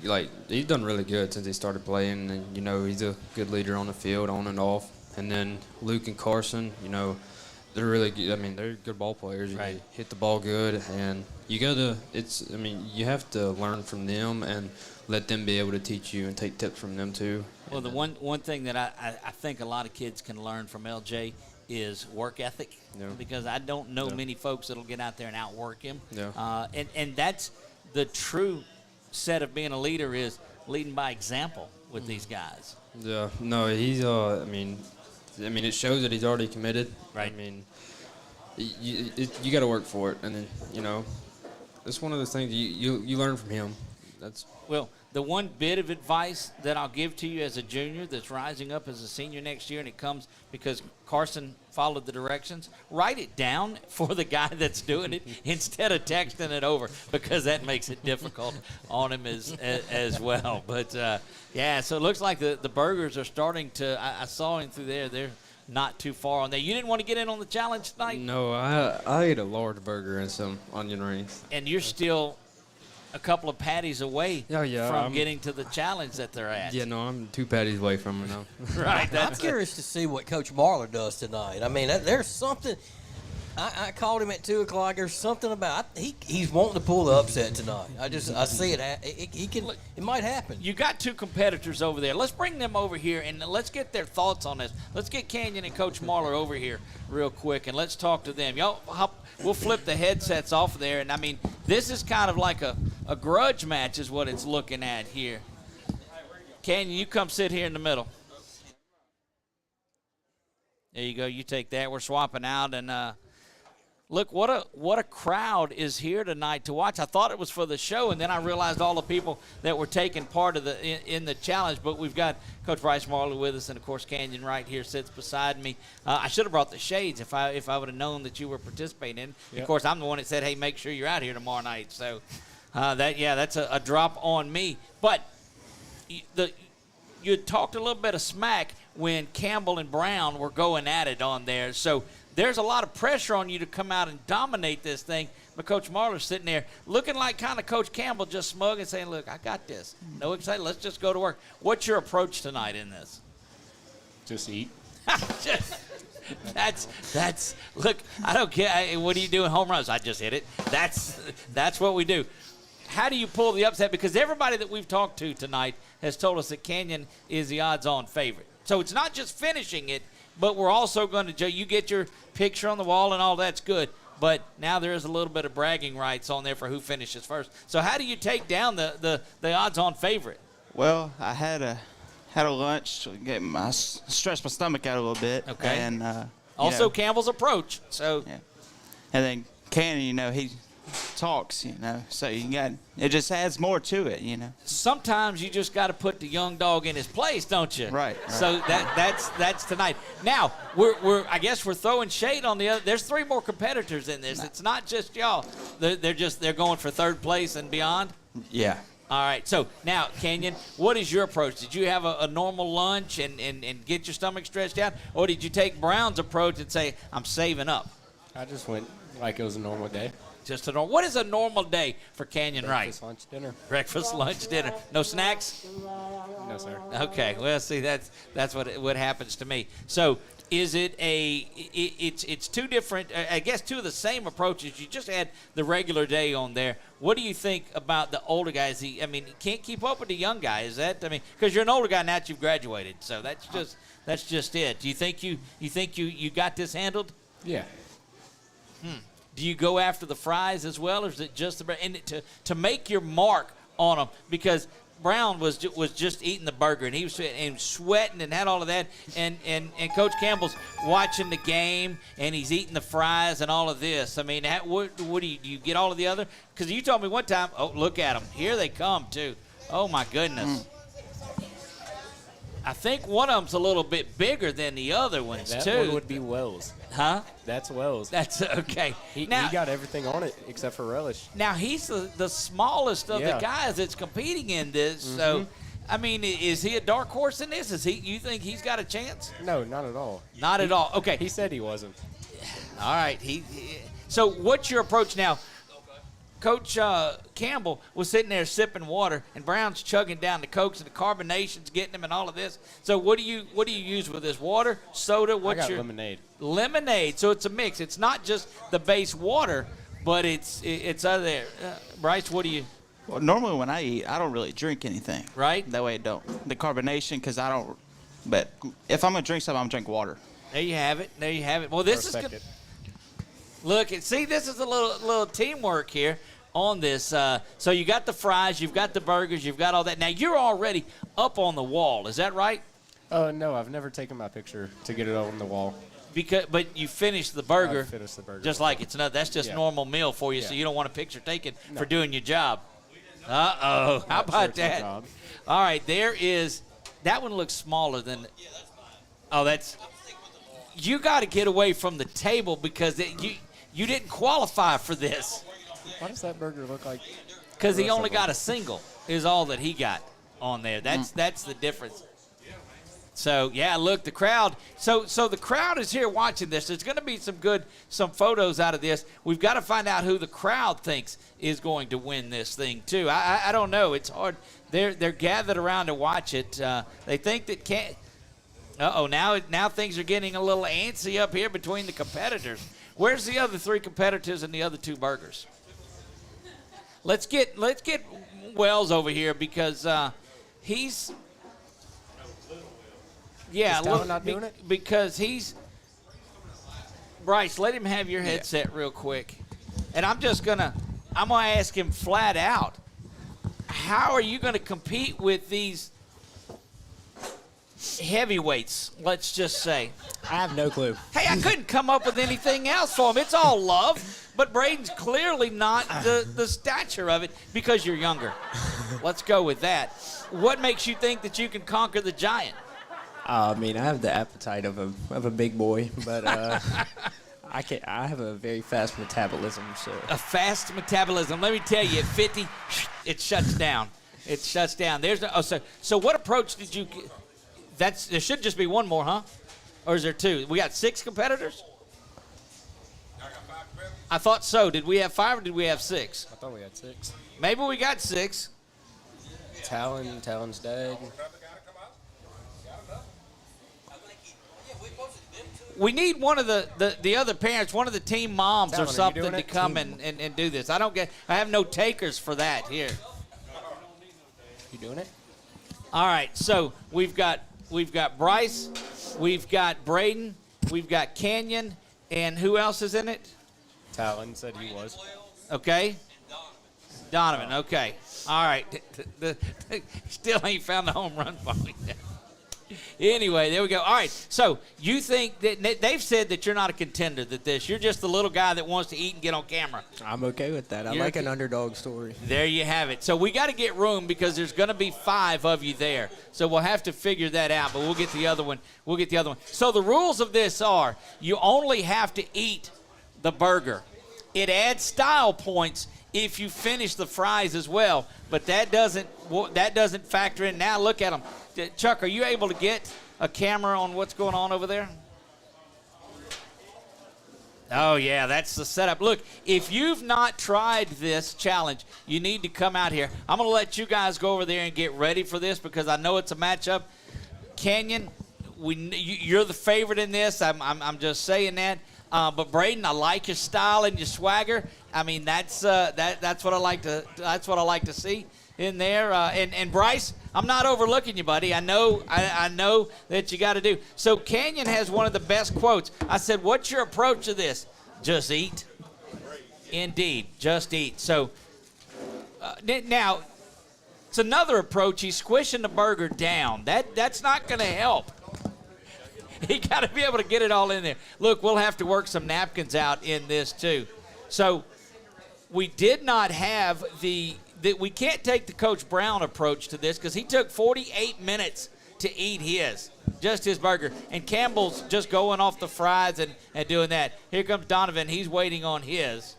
really good since he started playing, and he's a good leader on the field, on and off. And then Luke and Carson, they're really good. I mean, they're good ball players. Right. They hit the ball good, and you have to learn from them and let them be able to teach you and take tips from them too. Well, the one thing that I think a lot of kids can learn from LJ is work ethic, because I don't know many folks that'll get out there and outwork him. And that's the true set of being a leader, is leading by example with these guys. Yeah, no, he's it shows that he's already committed. Right. I mean, you got to work for it, and then it's one of those things you learn from him. Well, the one bit of advice that I'll give to you as a junior that's rising up as a senior next year, and it comes because Carson followed the directions, write it down for the guy that's doing it instead of texting it over, because that makes it difficult on him as well. But, so it looks like the burgers are starting to – I saw him through there. They're not too far on there. You didn't want to get in on the challenge tonight? No, I ate a large burger and some onion rings. And you're still – a couple of patties away from getting to the challenge that they're at. Yeah, no, I'm 2 patties away from it now. Right. I'm curious to see what Coach Marler does tonight. I mean, there's something. I called him at 2 o'clock. There's something about he's wanting to pull the upset tonight. I see it. It might happen. You got 2 competitors over there. Let's bring them over here and let's get their thoughts on this. Let's get Canyon and Coach Marler over here real quick and let's talk to them. Y'all, we'll flip the headsets off of there, and I mean, this is kind of like a grudge match is what it's looking at here. Canyon, you come sit here in the middle. There you go. You take that. We're swapping out, and look, what a crowd is here tonight to watch. I thought it was for the show, and then I realized all the people that were taking part of in the challenge. But we've got Coach Bryce Marley with us, and of course Canyon right here sits beside me. I should have brought the shades if I would have known that you were participating in. Yep. Of course, I'm the one that said, "Hey, make sure you're out here tomorrow night." So that's a drop on me. But you talked a little bit of smack when Campbell and Brown were going at it on there. So there's a lot of pressure on you to come out and dominate this thing. But Coach Marler's sitting there looking like kind of Coach Campbell, just smug and saying, "Look, I got this. No excitement. Let's just go to work." What's your approach tonight in this? Just eat. That's look, I don't care. What do you do in home runs? I just hit it. That's what we do. How do you pull the upset? Because everybody that we've talked to tonight has told us that Canyon is the odds-on favorite. So it's not just finishing it, but we're also going to – you get your picture on the wall and all that's good. But now there is a little bit of bragging rights on there for who finishes first. So how do you take down the odds-on favorite? Well, I had a lunch to stretch my stomach out a little bit. Okay. And also Campbell's approach. So yeah. And then Canyon, he talks, so it just adds more to it, Sometimes you just got to put the young dog in his place, don't you? Right. So that's tonight. Now I guess we're throwing shade on the other. There's 3 more competitors in this. It's not just y'all. They're going for 3rd place and beyond. Yeah. All right. So now, Canyon, what is your approach? Did you have a normal lunch and get your stomach stretched out, or did you take Brown's approach and say, "I'm saving up"? I just went like it was a normal day. What is a normal day for Canyon Wright? Breakfast, lunch, dinner. Breakfast, lunch, dinner. No snacks? No, sir. Okay. Well, see, that's what happens to me. So is it it's 2 different, I guess 2 of the same approaches. You just had the regular day on there. What do you think about the older guys? He can't keep up with the young guy. Is that, because you're an older guy now that you've graduated. So that's just it. Do you think you got this handled? Yeah. Do you go after the fries as well, or is it just and to make your mark on them? Because Brown was just eating the burger, and he was sweating and had all of that, and Coach Campbell's watching the game, and he's eating the fries and all of this. I mean, what do you get all of the other? Because you told me one time, oh, look at them. Here they come, too. Oh, my goodness. I think one of them's a little bit bigger than the other ones, that too. That one would be Wells. Huh? That's Wells. That's okay. He got everything on it except for relish. Now, he's the smallest of the guys that's competing in this. Mm-hmm. So, I mean, is he a dark horse in this? You think he's got a chance? No, not at all. Not at all. Okay. He said he wasn't. All right. So what's your approach now? Coach Campbell was sitting there sipping water, and Brown's chugging down the Cokes, and the carbonation's getting him and all of this. So what do you use with this? Water, soda? What's your lemonade? Lemonade. So it's a mix. It's not just the base water, but it's other there. Bryce, what do you? Well, normally when I eat, I don't really drink anything. Right. That way I don't. The carbonation, because I don't. But if I'm gonna drink something, I'm gonna drink water. There you have it. There you have it. Well, this is good. Look, see, this is a little teamwork here on this. So you got the fries, you've got the burgers, you've got all that. Now, you're already up on the wall. Is that right? No, I've never taken my picture to get it on the wall. But you finished the burger. I finished the burger. Just like it's another. That's just normal meal for you, so you don't want a picture taken for doing your job. Uh-oh. How about that? All right, there is. That one looks smaller than. Oh, that's. You got to get away from the table because you didn't qualify for this. Why does that burger look like? Because he only got a single is all that he got on there. That's the difference. So, yeah, look, the crowd. So the crowd is here watching this. There's going to be some photos out of this. We've got to find out who the crowd thinks is going to win this thing, too. I don't know. It's hard. They're gathered around to watch it. They think that can't. Uh-oh, now things are getting a little antsy up here between the competitors. Where's the other three competitors and the other two burgers? Let's get Wells over here because he's not doing it? Because he's Bryce. Let him have your headset real quick, and I'm gonna ask him flat out. How are you gonna compete with these heavyweights, let's just say? I have no clue. Hey, I couldn't come up with anything else for him. It's all love, but Braden's clearly not the stature of it because you're younger. Let's go with that. What makes you think that you can conquer the giant? I mean, I have the appetite of a big boy, but I have a very fast metabolism. So a fast metabolism. Let me tell you, at 50, it shuts down. It shuts down. So what approach did you? There should just be one more, huh? Or is there two? We got 6 competitors? I thought so. Did we have 5 or did we have 6? I thought we had 6. Maybe we got 6. Talon's dad. We need one of the other parents, one of the team moms Talon, or something to come and do this. I have no takers for that here. You doing it? All right, so we've got Bryce, we've got Braden, we've got Canyon, and who else is in it? Talon said he was. Okay. Donovan, okay. All right. Still ain't found the home run for me. Anyway, there we go. All right, so you think that they've said that you're not a contender, you're just the little guy that wants to eat and get on camera. I'm okay with that. I like an underdog story. There you have it. So we got to get room because there's going to be 5 of you there. So we'll have to figure that out, but we'll get the other one. So the rules of this are you only have to eat the burger. It adds style points if you finish the fries as well, but that doesn't factor in. Now look at them. Chuck, are you able to get a camera on what's going on over there? Oh, yeah, that's the setup. Look, if you've not tried this challenge, you need to come out here. I'm going to let you guys go over there and get ready for this because I know it's a matchup. Canyon, you're the favorite in this. I'm just saying that. But Braden, I like your style and your swagger. I mean, that's what I like to see in there. And Bryce, I'm not overlooking you, buddy. I know that you got to do. So Canyon has one of the best quotes. I said, "What's your approach to this?" Just eat. Indeed, just eat. So now, It's another approach. He's squishing the burger down. That's not going to help. He got to be able to get it all in there. Look, we'll have to work some napkins out in this too. So we did not have we can't take the Coach Brown approach to this because he took 48 minutes to eat just his burger. And Campbell's just going off the fries and doing that. Here comes Donovan. He's waiting on his.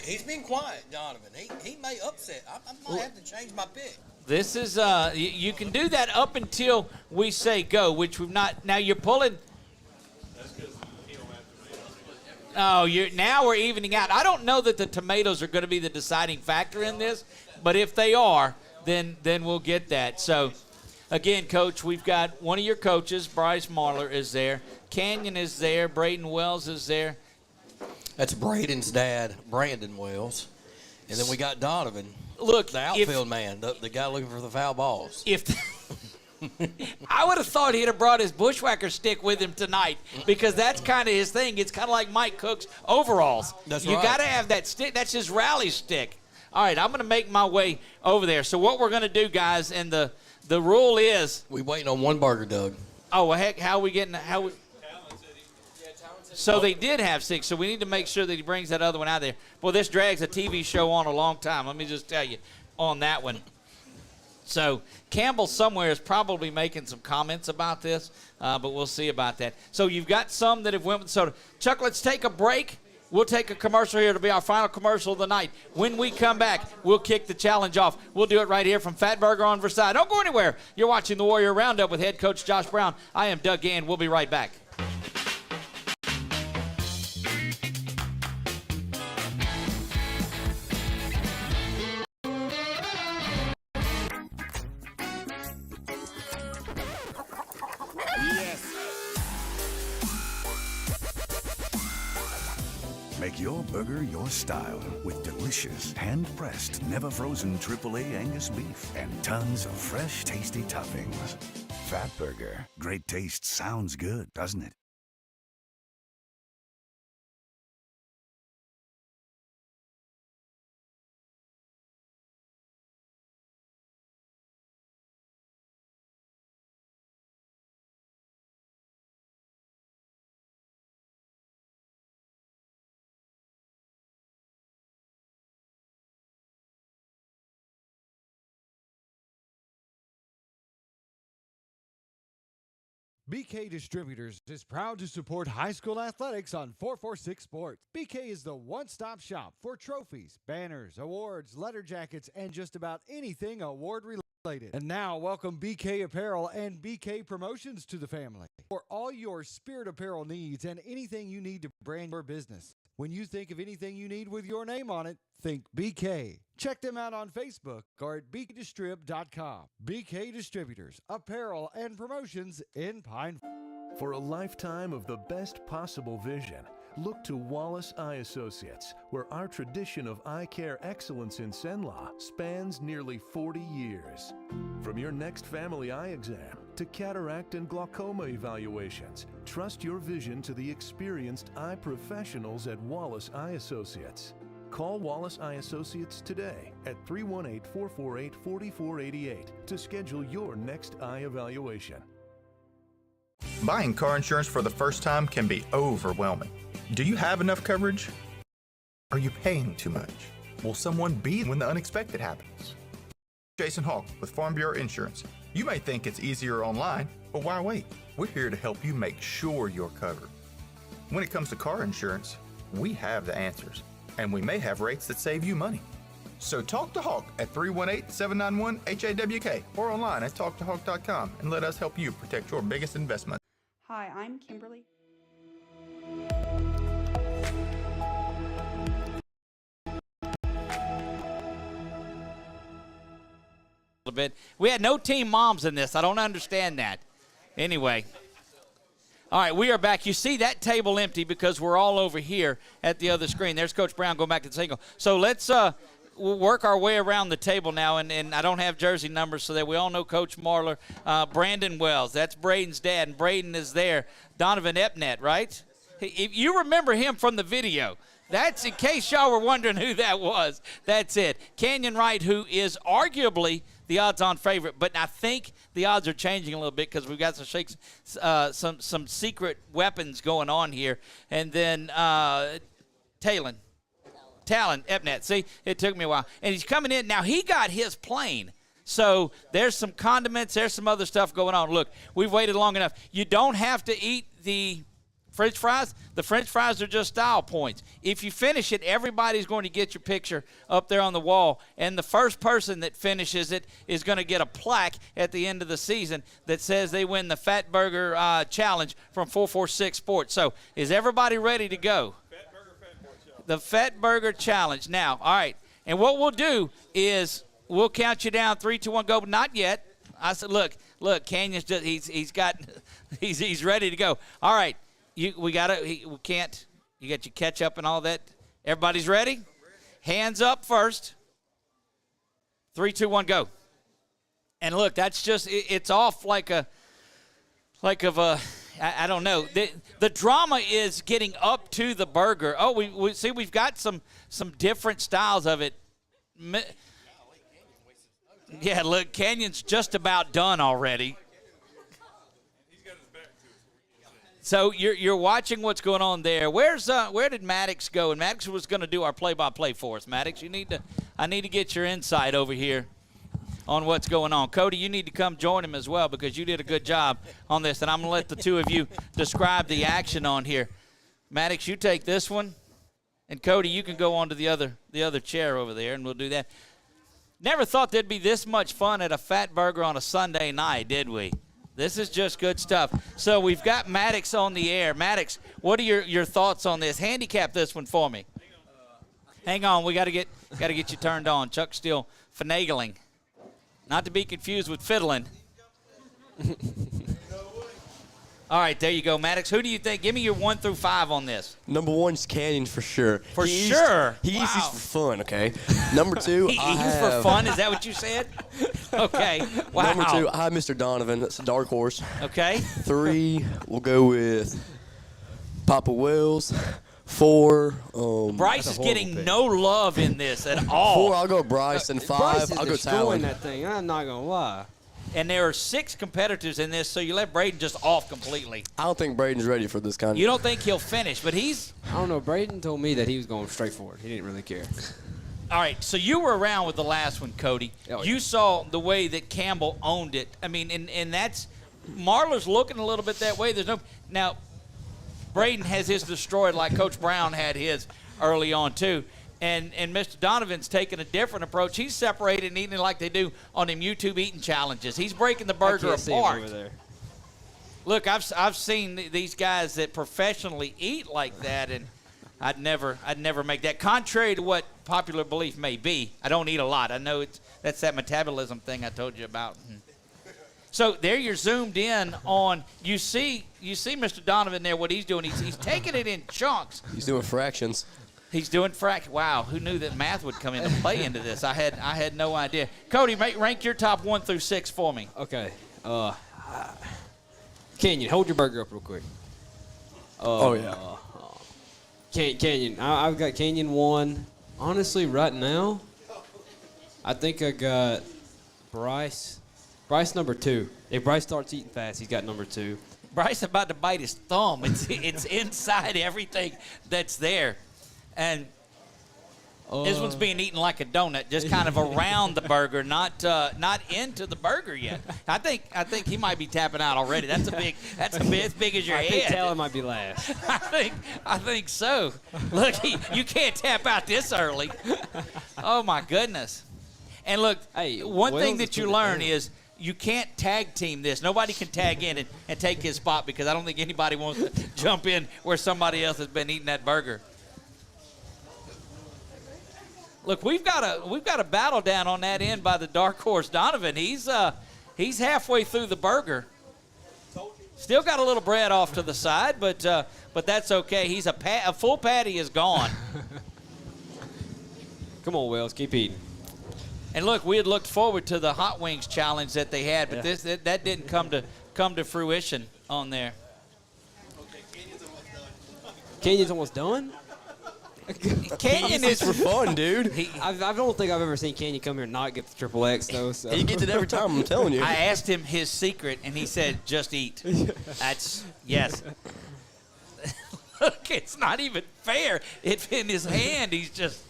He's been quiet, Donovan. He may upset. I might have to change my pick. This is you can do that up until we say go, which we've not. Now you're pulling. Oh, now we're evening out. I don't know that the tomatoes are going to be the deciding factor in this, but if they are, then we'll get that. So, again, Coach, we've got one of your coaches, Bryce Marler, is there. Canyon is there. Braden Wells is there. That's Braden's dad, Brandon Wells. And then we got Donovan. Look, the outfield man, the guy looking for the foul balls. I would have thought he'd have brought his bushwhacker stick with him tonight because that's kind of his thing. It's kind of like Mike Cook's overalls. That's You right. got to have that stick. That's his rally stick. All right, I'm going to make my way over there. So what we're going to do, guys, and the rule is. We waiting on one burger, Doug. Oh, well, heck, how are we getting So they did have 6, so we need to make sure that he brings that other one out there. Well, this drags a TV show on a long time. Let me just tell you on that one. So Campbell somewhere is probably making some comments about this, but we'll see about that. So you've got some that have went with soda. Chuck, let's take a break. We'll take a commercial here to be our final commercial of the night. When we come back, we'll kick the challenge off. We'll do it right here from Fatburger on Versailles. Don't go anywhere. You're watching the Warrior Roundup with head coach Josh Brown. I am Doug Gann. We'll be right back. Make your burger your style with delicious, hand-pressed, never-frozen AAA Angus beef and tons of fresh, tasty toppings. Fatburger. Great taste sounds good, doesn't it? BK Distributors is proud to support high school athletics on 446 Sports. BK is the one-stop shop for trophies, banners, awards, letter jackets, and just about anything award-related. And now, welcome BK Apparel and BK Promotions to the family. For all your spirit apparel needs and anything you need to brand your business. When you think of anything you need with your name on it, think BK. Check them out on Facebook or at bkdistrib.com. BK Distributors, apparel and promotions in Pine. For a lifetime of the best possible vision, look to Wallace Eye Associates, where our tradition of eye care excellence in Cenla spans nearly 40 years. From your next family eye exam to cataract and glaucoma evaluations, trust your vision to the experienced eye professionals at Wallace Eye Associates. Call Wallace Eye Associates today at 318-448-4488 to schedule your next eye evaluation. Buying car insurance for the first time can be overwhelming. Do you have enough coverage? Are you paying too much? Will someone be when the unexpected happens? Jason Hawk with Farm Bureau Insurance. You may think it's easier online, but why wait? We're here to help you make sure you're covered. When it comes to car insurance, we have the answers, and we may have rates that save you money. So talk to Hawk at 318-791-HAWK or online at talktohawk.com and let us help you protect your biggest investment. Hi, I'm Kimberly. A bit. We had no team moms in this. I don't understand that. Anyway. All right, we are back. You see that table empty because we're all over here at the other screen. There's Coach Brown going back to the single. So let's we'll work our way around the table now, and I don't have jersey numbers so that we all know Coach Marler. Brandon Wells, that's Braden's dad, and Braden is there. Donovan Epnet, right? If you remember him from the video. That's in case y'all were wondering who that was. That's it. Canyon Wright, who is arguably the odds-on favorite, but I think the odds are changing a little bit because we've got some secret weapons going on here. And then Talon Epnet. See, it took me a while. And he's coming in. Now, he got his plane. So there's some condiments. There's some other stuff going on. Look, we've waited long enough. You don't have to eat the French fries. The French fries are just style points. If you finish it, everybody's going to get your picture up there on the wall, and the first person that finishes it is going to get a plaque at the end of the season that says they win the Fatburger Challenge from 446 Sports. So is everybody ready to go? The Fatburger Challenge. Now, all right, and what we'll do is we'll count you down, 3, 2, 1, go, but not yet. I said, look, Canyon's just, he's ready to go. All right. You got your ketchup and all that. Everybody's ready? Hands up first. 3, 2, 1, go. And look, that's just, it's off I don't know. The drama is getting up to the burger. Oh, we see we've got some different styles of it. Yeah, look, Canyon's just about done already. So you're watching what's going on there. Where did Maddox go? And Maddox was going to do our play-by-play for us. Maddox, I need to get your insight over here on what's going on. Cody, you need to come join him as well because you did a good job on this. And I'm going to let the two of you describe the action on here. Maddox, you take this one, and Cody, you can go on to the other chair over there, and we'll do that. Never thought there'd be this much fun at a Fatburger on a Sunday night, did we? This is just good stuff. So we've got Maddox on the air. Maddox, what are your thoughts on this? Handicap this one for me. Hang on, we got to get you turned on. Chuck's still finagling, not to be confused with fiddling. All right, there you go, Maddox. Who do you think? Give me your 1 through 5 on this. Number 1's Canyon for sure. Sure. He eats these for fun, okay? Number 2, he eats for fun? Is that what you said? Okay. Wow. Number 2, I have Mr. Donovan. That's a dark horse. Okay. 3, we'll go with Papa Wells. 4, Bryce is getting no love in this at all. 4, I'll go Bryce. And 5, Bryce is I'll go destroying Talon. that thing. I'm not going to lie. And there are 6 competitors in this, so you let Braden just off completely. I don't think Braden's ready for this kind. You don't think he'll finish, but he's... I don't know. Braden told me that he was going straight for it. He didn't really care. All right, so you were around with the last one, Cody. Oh, yeah. You saw the way that Campbell owned it. I mean, and that's... Marlar's looking a little bit that way. There's no... Now, Braden has his destroyed like Coach Brown had his early on, too. And Mr. Donovan's taking a different approach. He's separated and eating like they do on them YouTube eating challenges. He's breaking the burger I can't see him apart. over there. Look, I've seen these guys that professionally eat like that, and I'd never make that. Contrary to what popular belief may be, I don't eat a lot. I know that's that metabolism thing I told you about. So there you're zoomed in on. You see Mr. Donovan there. What he's doing, he's taking it in chunks. He's doing fractions. He's doing Wow, who knew that math would come into play into this? I had no idea. Cody, rank your top 1 through 6 for me. Okay. Canyon, hold your burger up real quick. Oh, yeah. Canyon. I've got Canyon 1. Honestly, right now, I think I got Bryce. Bryce number 2. If Bryce starts eating fast, he's got number 2. Bryce about to bite his thumb. It's inside everything that's there. And this one's being eaten like a donut, just kind of around the burger, not into the burger yet. I think he might be tapping out already. That's as big as your head. I think Taylor might be last. I think so. Look, you can't tap out this early. Oh my goodness. And look, one thing that you learn is you can't tag team this. Nobody can tag in and take his spot because I don't think anybody wants to jump in where somebody else has been eating that burger. Look, we've got a battle down on that end by the dark horse Donovan. He's halfway through the burger. Still got a little bread off to the side, but that's okay. He's a full patty is gone. Come on, Wells, keep eating. And look, we had looked forward to the hot wings challenge that they had, but that didn't come to fruition on there. Canyon's almost done. Canyon It's is for fun, dude. I don't think I've ever seen Canyon come here and not get the triple X though. So. He gets it every time. I'm telling you. I asked him his secret, and he said, "Just eat." That's yes. Look, it's not even fair. It's in his hand. He's just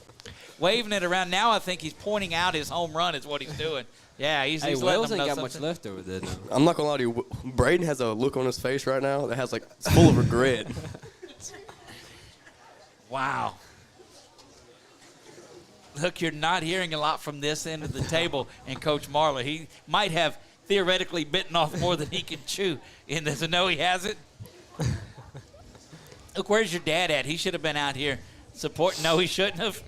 waving it around. Now I think he's pointing out his home run is what he's doing. Yeah, he's letting Wells them ain't know got much something. left over there. Now. I'm not gonna lie to you. Braden has a look on his face right now that has like it's full of regret. Wow. Look, you're not hearing a lot from this end of the table, and Coach Marler, he might have theoretically bitten off more than he can chew in this. No, he hasn't. Look, where's your dad at? He should have been out here supporting. No, he shouldn't have.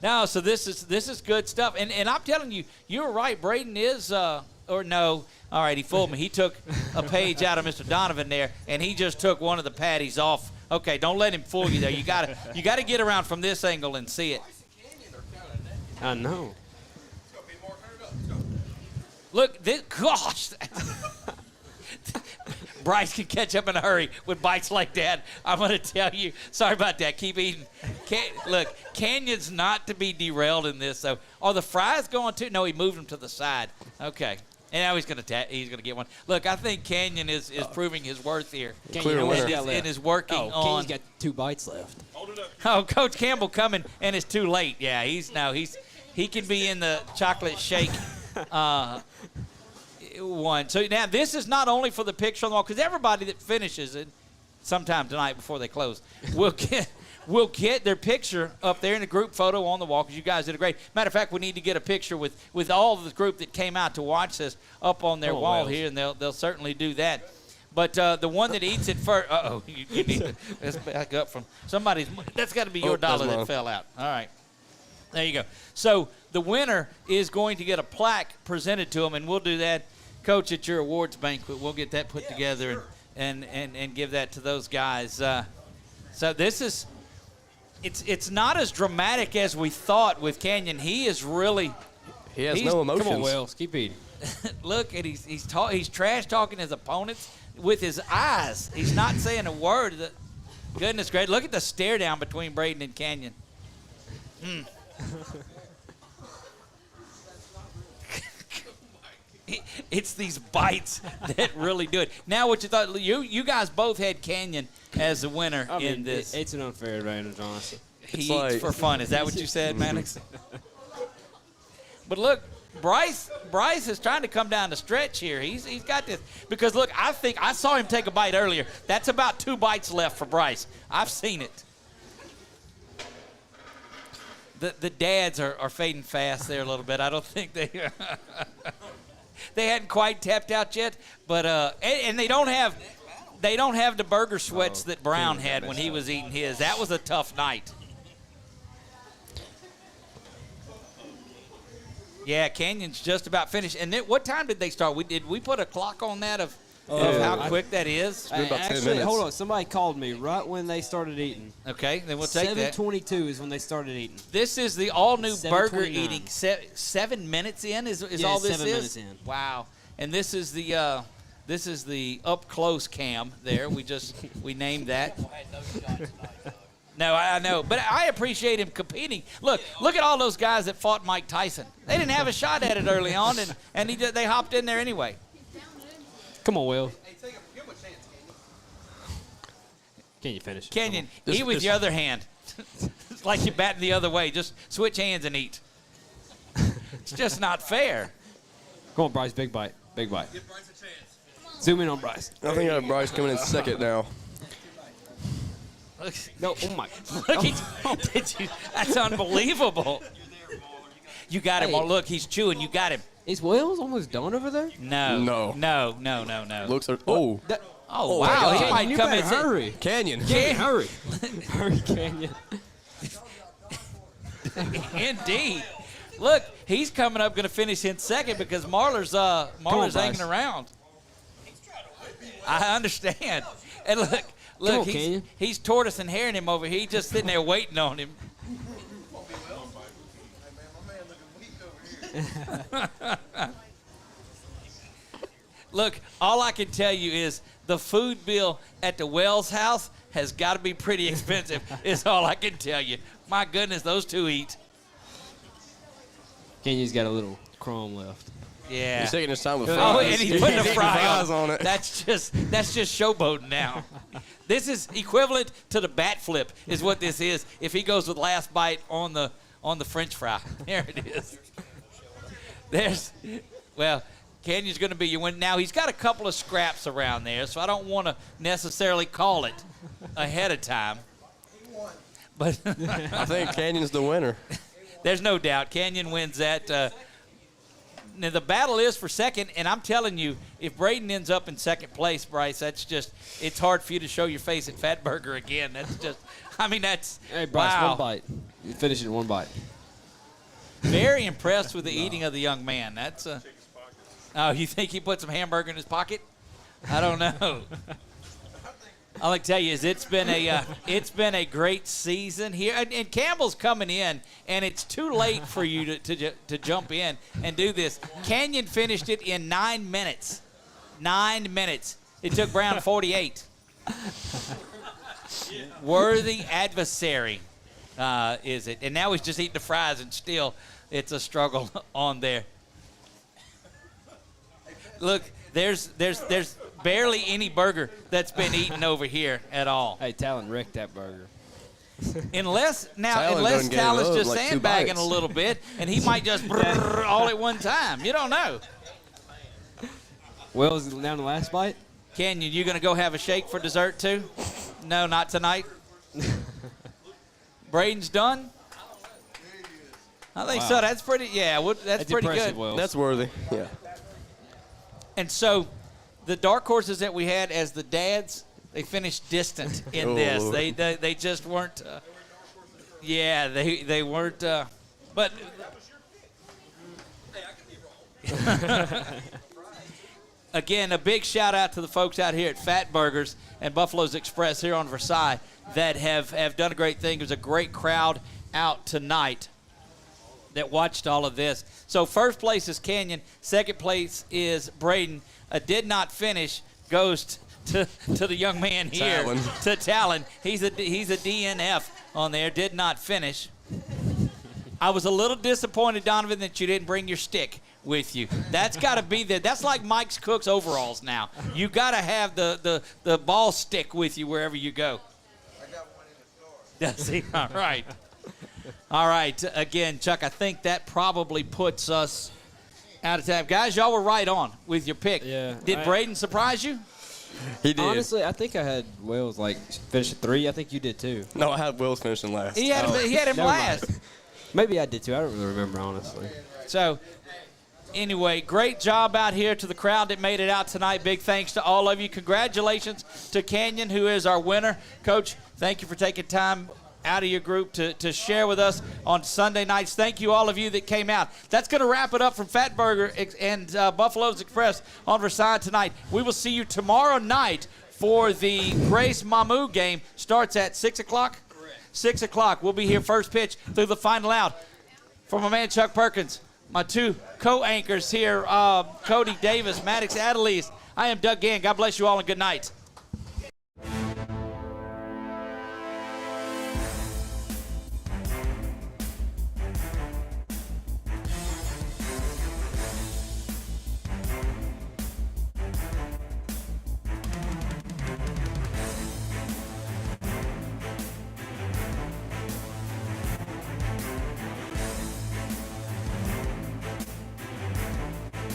No, so this is good stuff. And I'm telling you, you're right. Braden is or no. All right, he fooled me. He took a page out of Mr. Donovan there, and he just took one of the patties off. Okay, don't let him fool you there. You gotta get around from this angle and see it. I know. Look, this, gosh. Bryce can catch up in a hurry with bites like that. I'm going to tell you. Sorry about that. Keep eating. Look, Canyon's not to be derailed in this, though. Are the fries going to? No, he moved them to the side. Okay. And now he's going to get one. Look, I think Canyon is proving his worth here. Clear winner. And is working on. Canyon's got 2 bites left. Oh, Coach Campbell coming, and it's too late. Yeah, he can be in the chocolate shake one. So now this is not only for the picture on the wall, because everybody that finishes it sometime tonight before they close will get their picture up there in a group photo on the wall, because you guys did a great. Matter of fact, we need to get a picture with all of the group that came out to watch this up on their wall here, and they'll certainly do that. But the one that eats it first, you need to let's back up from somebody's. That's got to be your dollar that fell out. All right. There you go. So the winner is going to get a plaque presented to them, and we'll do that, Coach, at your awards banquet. We'll get that put together and give that to those guys. So this is it's not as dramatic as we thought with Canyon. He is really he has no emotions. Come on, Wells, keep eating. Look, and he's trash talking his opponents with his eyes. He's not saying a word. Goodness gracious! Look at the stare down between Braden and Canyon. It's these bites that really do it. Now, what you thought? You guys both had Canyon as the winner in this. It's an unfair advantage, honestly. He eats for fun. Is that what you said, Mannix? But look, Bryce is trying to come down the stretch here. He's got this. Because, look, I think I saw him take a bite earlier. That's about 2 bites left for Bryce. I've seen it. The dads are fading fast there a little bit. I don't think they hadn't quite tapped out yet. But and they don't have the burger sweats that Brown had when he was eating his. That was a tough night. Yeah, Canyon's just about finished. And then, what time did they start? Did we put a clock on that of how quick that is? It's been about 10 Actually, minutes. hold on. Somebody called me right when they started eating. Okay, then we'll take that. 7:22 is when they started eating. This is the all-new burger 7:29. eating. 7 minutes in is Yeah, all this 7 is? minutes in. Wow. And this is the up-close cam there. We named that. No, I know. But I appreciate him competing. Look at all those guys that fought Mike Tyson. They didn't have a shot at it early on, and they hopped in there anyway. Come on, Will. Can you finish? Canyon, eat with your other hand. It's like you're batting the other way. Just switch hands and eat. It's just not fair. Come on, Bryce. Big bite. Big bite. Give Bryce a chance. Zoom in on Bryce. I think I have Bryce coming in second now. No, oh my! That's unbelievable. You got him. Hey. Oh, look, he's chewing. You got him. Is Wells almost done over there? No. Looks like wow! Wow! He might you come better in. hurry. Canyon. Hurry. Hurry, Canyon. Indeed. Look, he's coming up, going to finish in second because Marler's hanging around. I understand. And look, he's tortoise and herring him over here. He's just sitting there waiting on him. Look, all I can tell you is the food bill at the Wells house has got to be pretty expensive, is all I can tell you. My goodness, those two eat. Kenyon's got a little crumb left. Yeah. He's taking his time with Oh, fries. and he's putting the fries on it. That's just showboating now. This is equivalent to the bat flip, is what this is. If he goes with last bite on the French fry, there it is. Canyon's going to be your win. Now he's got a couple of scraps around there, so I don't want to necessarily call it ahead of time. But I think Canyon's the winner. There's no doubt. Canyon wins that. Now, the battle is for second, and I'm telling you, if Braden ends up in second place, Bryce, it's hard for you to show your face at Fatburger again. Hey, Bryce, wow. one bite. You finish it in one bite. Very impressed with the eating of the young man. Oh, you think he put some hamburger in his pocket? I don't know. All I can tell you is it's been a great season here, and Campbell's coming in, and it's too late for you to jump in and do this. Canyon finished it in 9 minutes. 9 minutes. It took Brown 48. Worthy adversary, is it? And now he's just eating the fries, and still it's a struggle on there. Look, there's barely any burger that's been eaten over here at all. Hey, Talon wrecked that burger. Unless Talon's just like 2 sandbagging bites. a little bit, and he might just brrr all at one time. You don't know. Wells down the last bite. Canyon, you going to go have a shake for dessert too? No, not tonight. Braden's done? I think so. That's pretty, that's pretty good. Wells. That's worthy. Yeah. And so the dark horses that we had as the dads, they finished distant in this. They just weren't. They weren't. But again, a big shout out to the folks out here at Fatburgers and Buffalo's Express here on Versailles that have done a great thing. There's a great crowd out tonight that watched all of this. So first place is Canyon. Second place is Braden. A did not finish goes to the young man here. Talon. To Talon. He's a DNF on there. Did not finish. I was a little disappointed, Donovan, that you didn't bring your stick with you. That's got to be there. That's like Mike's Cook's overalls now. You got to have the ball stick with you wherever you go. I got one in the store. Does he? All right. All right. Again, Chuck, I think that probably puts us out of time. Guys, y'all were right on with your pick. Yeah. Did Braden surprise you? He did. Honestly, I think I had Wells finish at 3. I think you did too. No, I had Wells finishing last. He had him Never last. mind. Maybe I did too. I don't really remember, honestly. So, anyway, great job out here to the crowd that made it out tonight. Big thanks to all of you. Congratulations to Canyon, who is our winner. Coach, thank you for taking time out of your group to share with us on Sunday nights. Thank you, all of you that came out. That's going to wrap it up from Fatburger and Buffalo's Express on Versailles tonight. We will see you tomorrow night for the Grace Mamu game. Starts at 6 o'clock? Correct. 6 o'clock. We'll be here first pitch through the final out. For my man Chuck Perkins, my two co-anchors here, Cody Davis, Maddox Adelise. I am Doug Gann. God bless you all and good night.